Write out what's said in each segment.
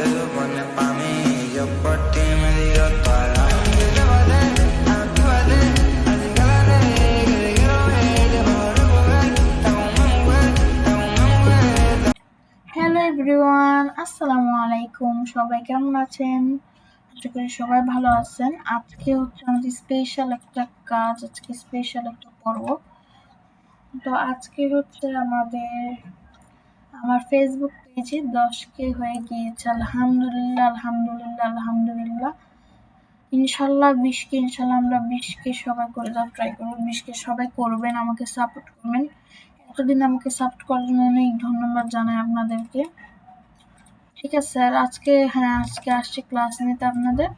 se supone pa' mí. Yo por ti me dio toda la vida. Actívate, así que la que te quiero ver, te bajo a recoger. Está con una mujer, está con una mujer. Hello everyone, আসসালামু আলাইকুম। সবাই কেমন আছেন? আশা করি সবাই ভালো আছেন। আজকে হচ্ছে আমাদের স্পেশাল একটা কাজ, আজকে স্পেশাল একটা পর্ব। তো আজকে হচ্ছে আমার ফেসবুক পেজে 10K হয়ে গিয়েছে। আলহামদুলিল্লাহ, আলহামদুলিল্লাহ, আলহামদুলিল্লাহ। ইনশাল্লাহ 20K, ইনশাল্লাহ আমরা 20K সবাই করে যাওয়ার ট্রাই করবো। 20K সবাই করবেন, আমাকে সাপোর্ট করবেন। এতদিন আমাকে সাপোর্ট করার জন্য অনেক ধন্যবাদ জানাই আপনাদেরকে। ঠিক আছে স্যার, আজকে আসছি ক্লাস নিতে আপনাদের।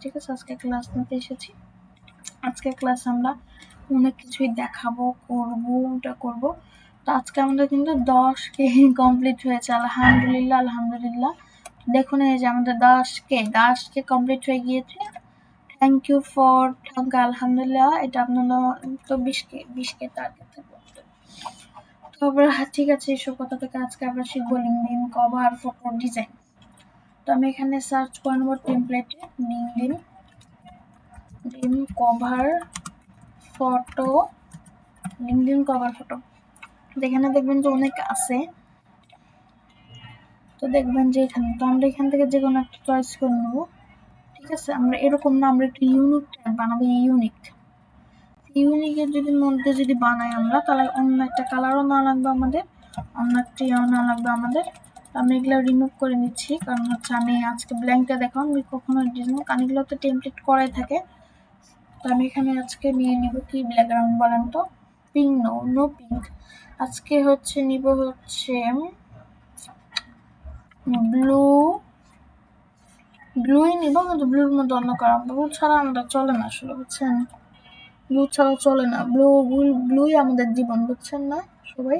ঠিক আছে, আজকে ক্লাস নিতে এসেছি। আজকে ক্লাস আমরা অনেক কিছুই দেখাবো, করবো, ওটা করবো। তো আজকে আমাদের কিন্তু 10K কমপ্লিট হয়েছে। আলহামদুলিল্লাহ, আলহামদুলিল্লাহ। দেখুন এই যে আমাদের 10K কমপ্লিট হয়ে গিয়েছে। থ্যাংক ইউ আলহামদুলিল্লাহ। এটা আপনারা তো 20K টার্গেট থাকবে। তারপরে ঠিক আছে, এসব কথা থেকে আজকে আমরা শিখবো লিঙ্কডইন কভার ফটো ডিজাইন। তো আমি এখানে সার্চ করে নেবো টেমপ্লেটে লিঙ্কডইন কভার ফটো। এখানে দেখবেন যে অনেক আছে। তো দেখবেন যে এখানে, তো আমরা এখান থেকে যে কোনো একটা চয়েস করে নেবো। ঠিক আছে, আমরা এরকম না, আমরা একটু ইউনিক ট্যাগ বানাবো। ইউনিকের মধ্যে যদি বানাই আমরা, তাহলে অন্য একটা কালারও না লাগবে আমাদের, অন্য একটা না লাগবে আমাদের। আমি এগুলো রিমুভ করে নিচ্ছি, কারণ হচ্ছে আমি আজকে ব্ল্যাঙ্কটা দেখাবো, আমি কখনো ডিজাইন, কারণ এগুলো তো টেমপ্লেট করাই থাকে। তো আমি এখানে আজকে নিয়ে নিব কি ব্যাকগ্রাউন্ড বলেন তো? Pink, no pink. আজকে হচ্ছে নিব হচ্ছে ব্লুই নিব, কিন্তু ব্লুর মধ্যে অন্য কালার। ব্লু ছাড়া আমরা চলে না আসলে, বুঝছেন? ব্লু ছাড়া চলে না। ব্লুই আমাদের জীবন, বুঝছেন না সবাই?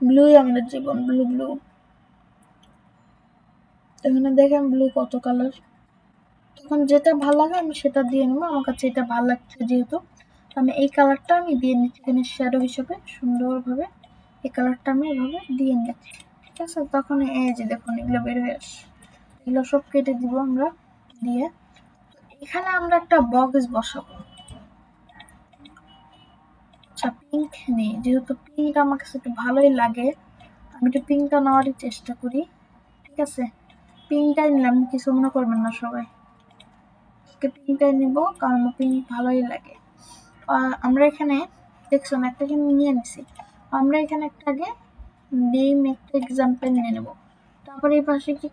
ব্লুই আমাদের জীবন, ব্লু। এখানে দেখেন ব্লু কত কালার। তখন যেটা ভালো লাগে আমি সেটা দিয়ে নেবো। আমার কাছে এটা ভালো লাগছে যেহেতু, আমি এই কালারটা আমি দিয়ে নিচ্ছি এখানে শ্যাডো হিসেবে সুন্দরভাবে। এই কালারটা আমি এভাবে দিয়ে নিচ্ছি। ঠিক আছে, তখন এই যে দেখুন এগুলো বের হয়ে আসে। এগুলো সব কেটে দিব আমরা দিয়ে। এখানে আমরা একটা বক্স বসাবো। আচ্ছা, পিঙ্ক নেই, যেহেতু পিঙ্কটা আমার কাছে একটু ভালোই লাগে, আমি একটু পিঙ্কটা নেওয়ারই চেষ্টা করি। ঠিক আছে, পিঙ্কটাই নিলাম, কিছু মনে করবেন না সবাই। পিঙ্কটাই নিব, কারণ আমার পিঙ্ক ভালোই লাগে। আমরা এখানে দেখছেন একটা কিন্তু নিয়ে নিছি। আমরা এখানে একটা আগে নেম একটা এক্সাম্পল নিয়ে নেব। তারপরে এই পাশে কি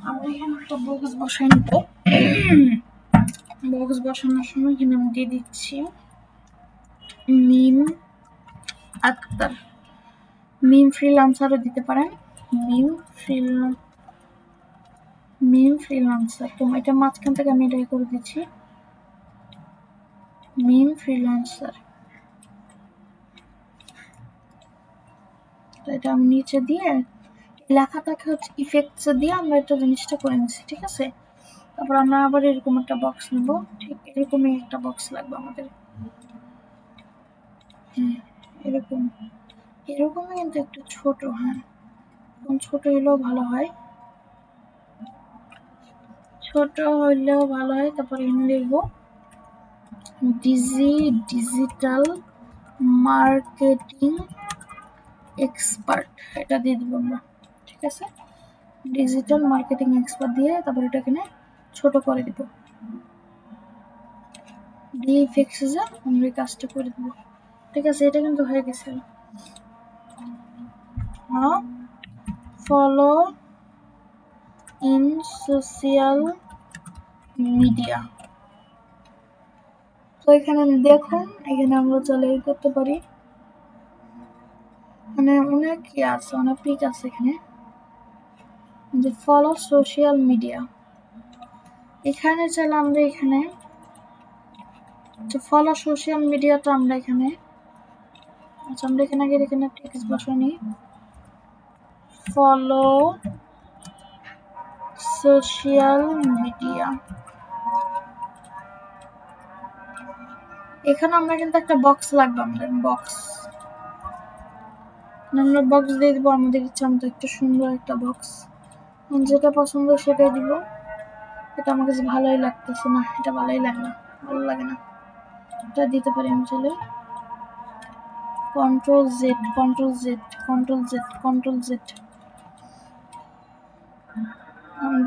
আমরা এখানে একটা বক্স বসাই নেব। বক্স বসানোর সময় এখানে আমি দিয়ে দিচ্ছি মিম আক্তার। মিম ফ্রিল্যান্সারও দিতে পারেন, মিম ফ্রিল্যান্সার। তো এটা মাঝখান থেকে আমি এটাই করে দিচ্ছি, মিম ফ্রিল্যান্সার। তো এটা আমি নিচে দিয়ে লেখাটাকে হচ্ছে ইফেক্টস দিয়ে আমরা একটা জিনিসটা করে নিচ্ছি। ঠিক আছে, তারপর আমরা আবার এরকম একটা বক্স নেব। ঠিক এরকমই একটা বক্স লাগবে আমাদের। হ্যাঁ, এরকমই কিন্তু একটু ছোট। হ্যাঁ, ছোট হলেও ভালো হয়, তারপর এখানে লিখবো ডিজিটাল মার্কেটিং এক্সপার্ট, এটা দিয়ে দিব আমরা। ঠিক আছে, ডিজিটাল মার্কেটিং এক্সপার্ট দিয়ে তারপর এটা এখানে ছোট করে দিব, দিয়ে ফিক্সে আমরা এই কাজটা করে দিব। ঠিক আছে, এটা কিন্তু হয়ে গেছে। Follow in social media. তো এখানে দেখুন, এখানে আমরা চলে করতে পারি, মানে অনেক কি আছে, অনেক পিক আছে এখানে। যে ফলো সোশ্যাল মিডিয়া, এখানে চাইলে আমরা এখানে ফলো সোশ্যাল মিডিয়াটা আমরা এখানে, আচ্ছা আমরা এখানে আগে এখানে টেক্সট বসানি, ফলো সোশ্যাল মিডিয়া। এখানে আমরা কিন্তু একটা বক্স লাগবে, আমাদের বক্স, আমরা বক্স দিয়ে দিব আমাদের ইচ্ছা মতো একটা সুন্দর একটা বক্স, যেটা পছন্দ সেটাই দিব। এটা আমার কাছে ভালোই লাগতেছে না, এটা ভালোই লাগে না, ভালো লাগে না, এটা দিতে পারি আমি চলে control Z control Z control Z control Z.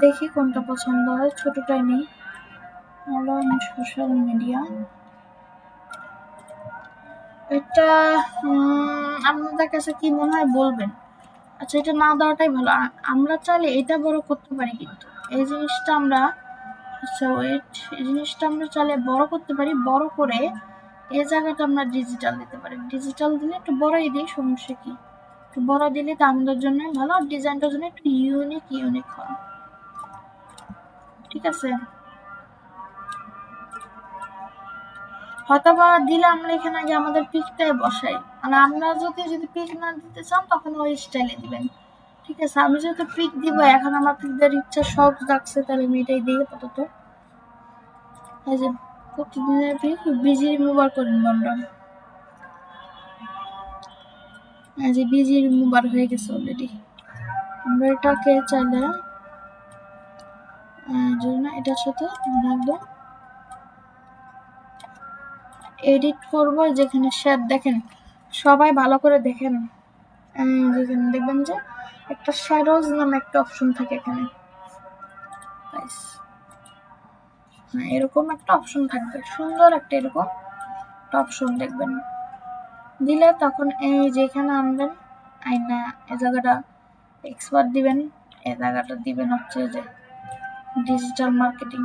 দেখি কোনটা পছন্দ হয়, ছোটটাই নেই, ফলো সোশ্যাল মিডিয়া। এটা আপনাদের কাছে কি মনে হয় বলবেন। আচ্ছা এটা না দেওয়াটাই ভালো, আমরা চাইলে এটা বড় করতে পারি, কিন্তু এই জিনিসটা আমরা, আচ্ছা ওয়েট, এই জিনিসটা আমরা চাইলে বড় করতে পারি, বড় করে এই জায়গাটা আমরা ডিজিটাল দিতে পারি, ডিজিটাল দিলে একটু বড়ই দিই, সমস্যা কি, একটু বড় দিলে তো আমাদের জন্য ভালো, ডিজাইনটার জন্য একটু ইউনিক ইউনিক হয়, ঠিক আছে। হয়তোবা দিলে আমরা এখানে আগে আমাদের পিকটাই বসাই, মানে আমরা যদি পিক না দিতে চান তখন ওই স্টাইলে দিবেন, ঠিক আছে। আমি যেহেতু পিক দিব, এখন আমার পিক দেওয়ার ইচ্ছা শখ জাগছে, তাহলে আমি এটাই দিই আপাতত। এই যে প্রতিদিনের পিক বিজি রিমুভার করেন আমরা, এই যে বিজি রিমুভার হয়ে গেছে অলরেডি। আমরা এটাকে চাইলে না এটার সাথে একদম এডিট করব, যেখানে শেড দেখেন, সবাই ভালো করে দেখেন, যেখানে দেখবেন যে একটা শ্যাডোজ নামে একটা অপশন থাকে এখানে, হ্যাঁ এরকম একটা অপশন থাকবে, সুন্দর একটা এরকম একটা অপশন দেখবেন, দিলে তখন এই যেখানে আনবেন আইনা এই জায়গাটা এক্সপার্ট দিবেন, এই জায়গাটা দিবেন হচ্ছে যে ডিজিটাল মার্কেটিং।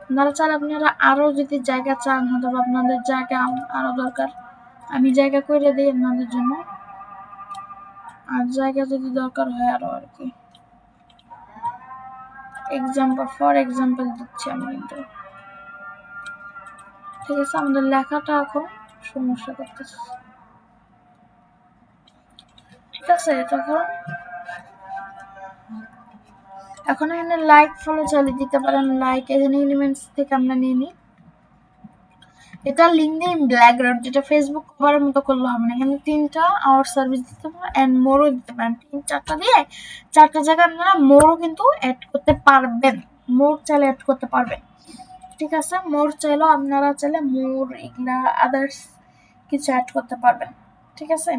আপনারা চান, আপনারা আরো যদি জায়গা চান, হয়তো আপনাদের জায়গা আরো দরকার, আমি জায়গা করে দিই আপনাদের জন্য, আর জায়গা যদি দরকার হয় আরো আর কি, ফর এক্সাম্পল দিচ্ছি আমি কিন্তু, ঠিক আছে। আমাদের লেখাটা এখন সমস্যা করতেছে, ঠিক আছে। এখন এখানে লাইক ফলো চালিয়ে দিতে পারেন, লাইক এখানে এলিমেন্টস থেকে আমরা নিয়ে নিই, এটা লিঙ্কডইন ব্যাকগ্রাউন্ড, যেটা ফেসবুক কভারের মতো করলে হবে না, এখানে 3টা আওয়ার সার্ভিস দিতে পারেন, এন্ড মোরও দিতে পারেন, 3-4টা দিয়ে 4টা জায়গায় আপনারা মোরও কিন্তু অ্যাড করতে পারবেন, মোর চাইলে অ্যাড করতে পারবেন, ঠিক আছে। মোর চাইলেও আপনারা চাইলে মোর এগুলা আদার্স কিছু অ্যাড করতে পারবেন, ঠিক আছে।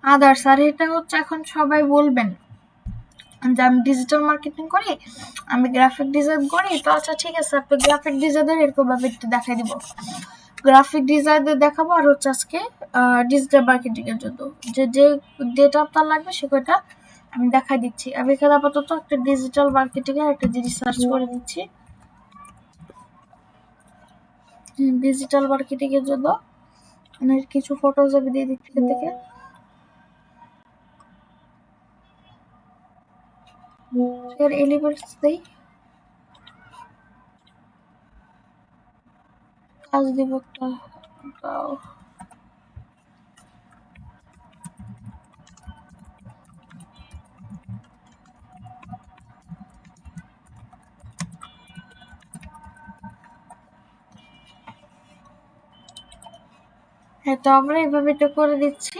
আদার্স, আর এটা হচ্ছে এখন সবাই বলবেন যে আমি ডিজিটাল মার্কেটিং করি, আমি গ্রাফিক ডিজাইন করি, তো আচ্ছা ঠিক আছে, আপনি গ্রাফিক ডিজাইনের এরকম ভাবে একটু দেখাই দিব, গ্রাফিক ডিজাইনের দেখাবো, আর হচ্ছে আজকে ডিজিটাল মার্কেটিং এর জন্য যে ডেটা আপনার লাগবে সে কয়টা আমি দেখাই দিচ্ছি। আমি এখানে আপাতত একটা ডিজিটাল মার্কেটিং এর একটা জিনিস সার্চ করে দিচ্ছি, ডিজিটাল মার্কেটিং এর জন্য কিছু ফটোজ আমি দিয়ে দিচ্ছি থেকে, এর এলিমেন্টস দেই, কাজ দিব একটা, হ্যাঁ তো আমরা এইভাবে এটা করে দিচ্ছি।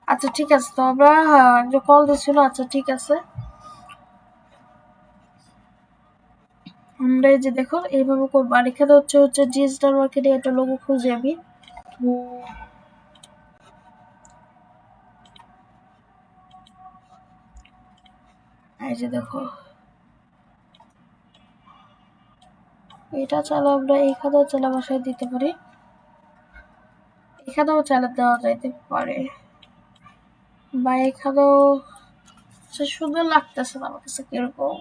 আচ্ছা ঠিক আছে, তো আমরা যে কল দিছিল, আচ্ছা ঠিক আছে, আমরা এই যে দেখো এইভাবে করবো, আর এখানে হচ্ছে ডিজিটাল মার্কেটিং একটা লোগো খুঁজে আমি, এই যে দেখো এটা চাইলে আমরা এখানেও চাইলে বসায় দিতে পারি, এখানেও চাইলে দেওয়া যাইতে পারে, বা এখানেও সুন্দর লাগতেছে না আমার কাছে কিরকম,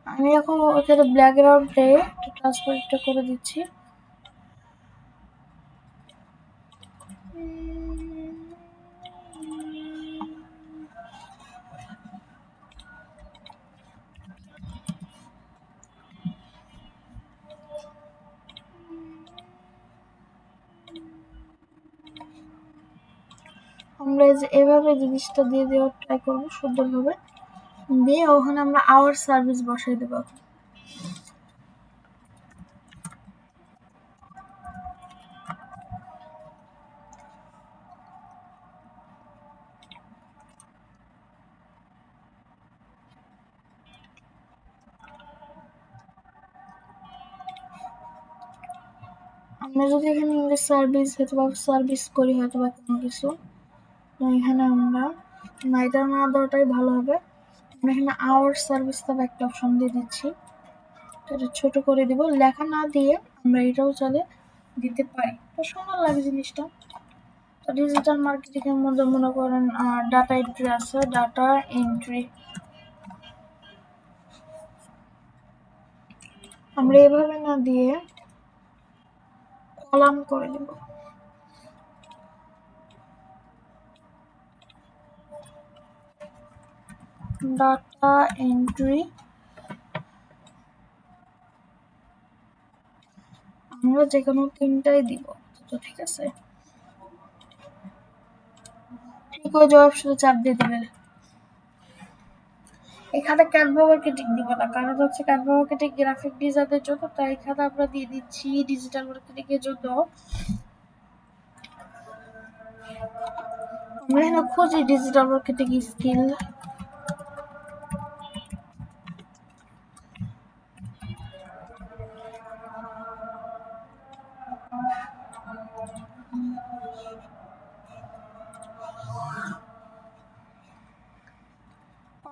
আমি এখন ওখানে ব্যাকগ্রাউন্ডে ট্রান্সপারেন্টটা করে দিচ্ছি। আমরা এই যে এভাবে জিনিসটা দিয়ে দেওয়ার ট্রাই করবো সুন্দরভাবে, দিয়ে ওখানে আমরা আওয়ার সার্ভিস বসাই দেবো। আমরা যদি এখানে ইংলিশ সার্ভিস অথবা সার্ভিস করি হয়তো বা কোনো কিছু, তো এখানে আমরা এটা না দেওয়াটাই ভালো হবে। আমরা এখানে আওয়ার সার্ভিস তবে একটা অপশন দিয়ে দিচ্ছি, এটা ছোট করে দিব। লেখা না দিয়ে আমরা এটাও চলে দিতে পারি, তো সুন্দর লাগে জিনিসটা। তো ডিজিটাল মার্কেটিং এর মধ্যে মনে করেন ডাটা এন্ট্রি আছে, ডাটা এন্ট্রি আমরা এভাবে না দিয়ে কলাম করে দেব। ডাটা এন্ট্রি আমরা যে কোনো তিনটাই দিব, তো ঠিক আছে। ঠিক হয়ে যাওয়ার অপশনে চাপ দিয়ে দেবে। এখানে ক্যানভা মার্কেটিং দিব না, কারণ হচ্ছে ক্যানভা মার্কেটিং গ্রাফিক ডিজাইনের জন্য, তাই এখানে আমরা দিয়ে দিচ্ছি ডিজিটাল মার্কেটিং এর জন্য। আমরা এখানে খুঁজি digital marketing skill,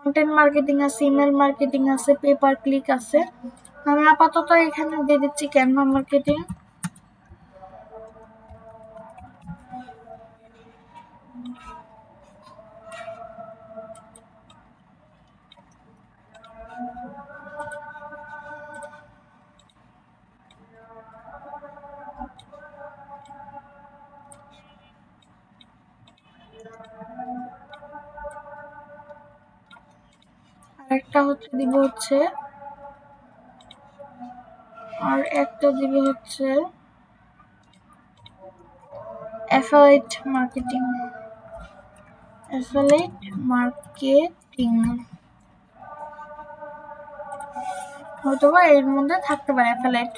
content marketing আছে, ইমেল মার্কেটিং আছে, পেপার ক্লিক আছে। আমি আপাতত এখানে দিয়ে দিচ্ছি ক্যানভা মার্কেটিং। আরেকটা হচ্ছে দিব হচ্ছে অ্যাফিলিয়েট মার্কেটিং। হয়তোবা এর মধ্যে থাকতে পারে অ্যাফিলিয়েট,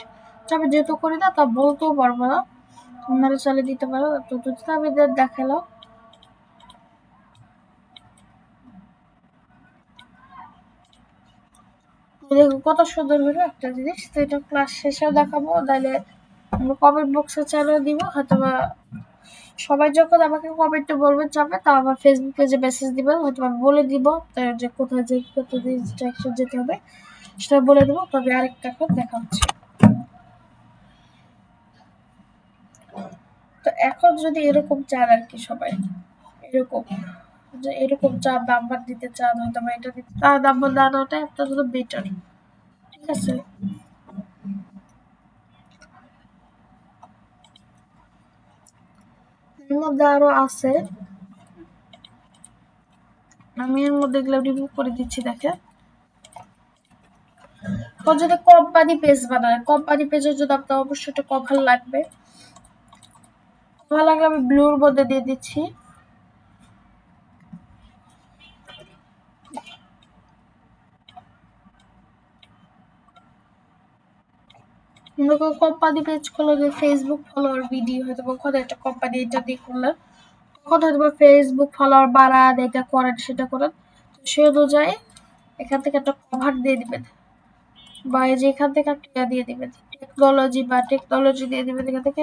তবে যেহেতু করি না তা বলতেও পারবো না, তোমরা চলে দিতে পারো। তো যদি আমি দেখালো দেখো কত সুন্দর হলো একটা জিনিস। তো এটা ক্লাস শেষেও দেখাবো, তাহলে আমরা কমেন্ট বক্সে চালিয়ে দিব। হয়তোবা সবাই যখন আমাকে কমেন্টে বলবে চাপে, তা আমার ফেসবুক পেজে মেসেজ দিবে, হয়তো আমি বলে দিব যে কোথায় যে কত ইনস্ট্রাকশন যেতে হবে সেটা বলে দেবো। তবে আরেকটা দেখা হচ্ছে। তো এখন যদি এরকম চান আর কি সবাই, এরকম যে এরকম চান নাম্বার দিতে চান, হয়তো বা এটা দিতে, তার নাম্বার না দেওয়াটা একটা জন্য বেটার, ঠিক আছে। এর মধ্যে আরো আছে, আমি এর মধ্যে এগুলো রিমুভ করে দিচ্ছি। দেখে যদি কোম্পানি পেজ বানায়, কোম্পানি পেজের জন্য আপনার অবশ্যই একটা কভার লাগবে। কভার লাগলে আমি ব্লুর মধ্যে দিয়ে দিচ্ছি। কোম্পানি পেজ খোলা যায়, ফেসবুক ফলোয়ার ভিডিও হয়তো ওখানে একটা কোম্পানি এটা দিয়ে করলেন, তখন হয়তো ফেসবুক ফলোয়ার বাড়ান, এটা করেন সেটা করেন, সে অনুযায়ী এখান থেকে একটা কভার দিয়ে দিবেন, বা এই যে এখান থেকে একটা দিয়ে দিবেন টেকনোলজি দিয়ে দিবেন। এখান থেকে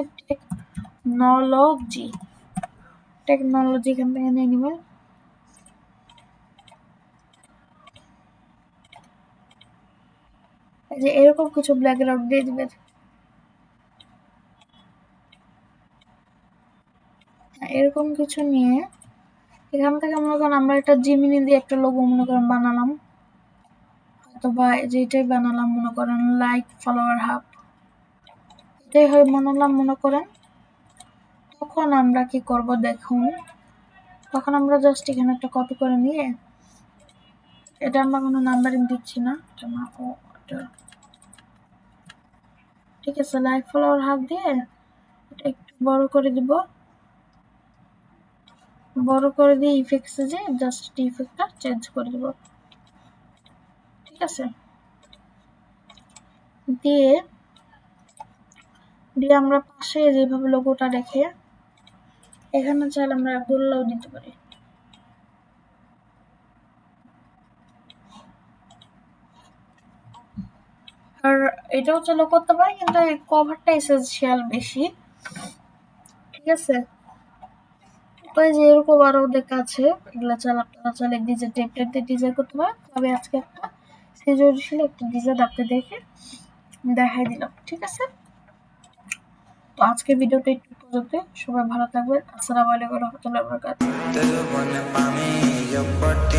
টেকনোলজি এখান থেকে নিয়ে নিবেন। এই যে এরকম কিছু ব্যাকগ্রাউন্ড দিয়ে দিবেন। এরকম কিছু নিয়ে এখান থেকে মনে করেন আমরা একটা জিমিনি দিয়ে একটা লোগো মনে করেন বানালাম, অথবা যেটাই বানালাম মনে করেন লাইক ফলোয়ার হাব, এটাই হয় বানালাম মনে করেন, তখন আমরা কি করব দেখুন, তখন আমরা জাস্ট এখানে একটা কপি করে নিয়ে, এটা আমরা কোনো নাম্বারিং দিচ্ছি না, এটা না, ও এটা ঠিক আছে, লাইক ফলোয়ার হাব দিয়ে এটা একটু বড় করে দিব, বড় করে দিয়ে ইফেক্টসে যে জাস্ট ইফেক্টটা চেঞ্জ করে দিব, ঠিক আছে। দিয়ে দিয়ে আমরা পাশে যেভাবে লোগোটা রেখে এখানে চাইলে আমরা গোল্লাও দিতে পারি, আর এটাও চালু করতে পারি, কিন্তু এই কভারটা এসেনশিয়াল বেশি, ঠিক আছে। তো এই যে এরকম আরো অনেক আছে, এগুলো চাল আপনারা চাইলে নিজে টেমপ্লেট দিয়ে ডিজাইন করতে পারেন। আমি আজকে একটা সৃজনশীল একটা ডিজাইন আপনি দেখে দেখাই দিলাম, ঠিক আছে। তো আজকে ভিডিওটা একটু পর্যন্ত, সবাই ভালো থাকবেন। আসসালামু আলাইকুম ওয়া রাহমাতুল্লাহি ওয়া বারাকাতুহু। Te lo pones pa' mí, yo por ti.